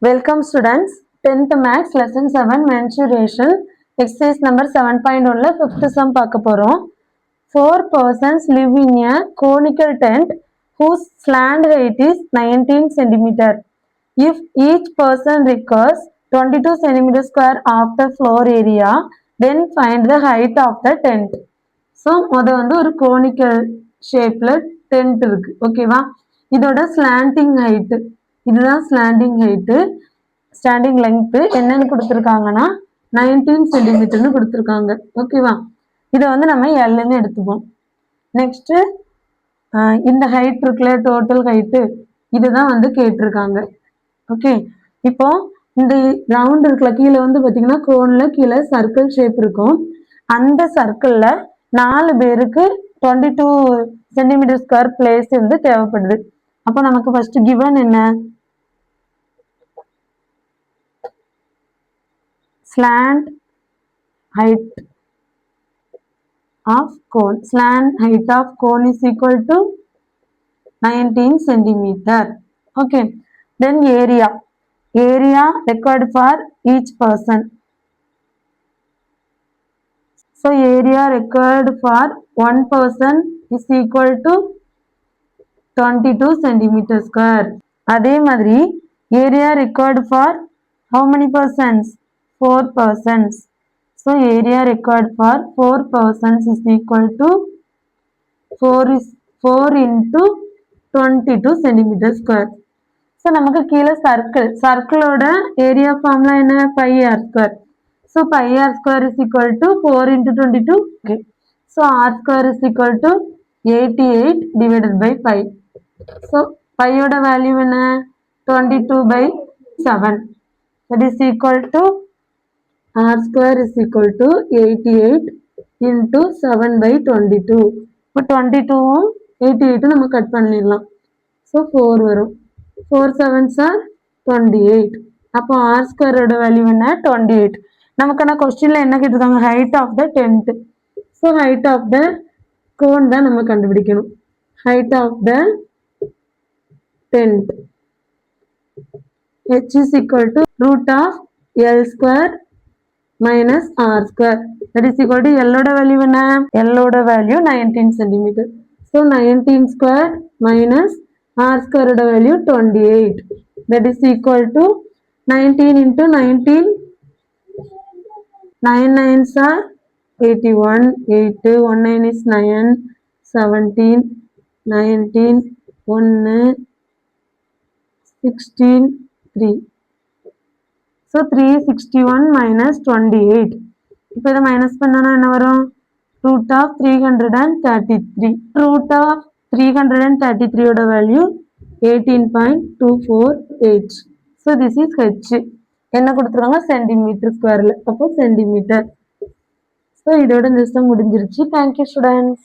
Welcome students, 10th Maths Lesson 7 Mensuration Exercise number 7.1 5th sum பார்க்க போறோம். 4 persons live in a conical tent whose slant height is 19 cm. If each person requires 22 cm square of the floor area, then find the height of the tent. So, அது வந்து ஒரு conical shapeல tent இருக்கு. ஓகேவா? இதோட slanting height. இதுதான் slanting height. Standing length என்னன்னு கொடுத்துருக்காங்கன்னா 19 சென்டிமீட்டர்னு கொடுத்துருக்காங்க. ஓகேவா? இதை வந்து நம்ம எல்லுன்னு எடுத்துப்போம். நெக்ஸ்ட்டு இந்த ஹைட் இருக்குல்ல, டோட்டல் ஹைட்டு, இதுதான் வந்து கேட்டிருக்காங்க. ஓகே, இப்போ இந்த ரவுண்ட் இருக்குல்ல, கீழே வந்து பார்த்தீங்கன்னா கோனில் கீழே சர்க்கிள் ஷேப் இருக்கும். அந்த சர்க்கிளில் 4 பேருக்கு 22 சென்டிமீட்டர் ஸ்கொயர் பிளேஸ் வந்து தேவைப்படுது. அப்போ நமக்கு ஃபர்ஸ்ட் கிவன் என்ன? Slant height of cone. Slant height of cone is equal to 19 centimeter. Okay. Then area. Area required for each person. So area required for one person is equal to 22 centimeter square. அதே மாதிரி area required for how many persons? 4 persons. So area required for 4 persons is equal to 4 into 22 centimeter square. So நமக்கு கீழே circle, சர்க்கிளோட area formula என்ன? pi r square. So pi r square is equal to 4 into 22. Okay. So r square is equal to 88 divided by pi. So pi ஓட value என்ன? 22 by 7. That is equal to r square is equal to 88 into 7 by 22. இப்போ 22 88 நம்ம cut பண்ணிடலாம். So 4 வரும். 4 7s are 28. அப்போ r square ஓட value என்ன? 28. நமக்கான கொஸ்டின்ல என்ன கேட்டிருக்காங்க? Height of the tent. So height of the cone தான் நம்ம கண்டுபிடிக்கணும். Height of the tent h is equal to root of l square minus r square. That is equal to L ஓட வேல்யூ என்ன? L ஓட value 19 cm. So 19 square minus r square ஓட value 28. That is equal to 19 into 19. 9 9s are 81. 8 1 9 is 9. 17 19 1 16 3. So 361 minus 28. இப்போ இதை minus பண்ணோன்னா என்ன வரும்? Root of 333. Root of 333 ஓட value 18.248. So this is H. என்ன கொடுத்துருவாங்க? சென்டிமீட்டர் ஸ்கொயரில். அப்போ சென்டிமீட்டர். ஸோ இதோட இந்த சம் முடிஞ்சிருச்சு. Thank you students.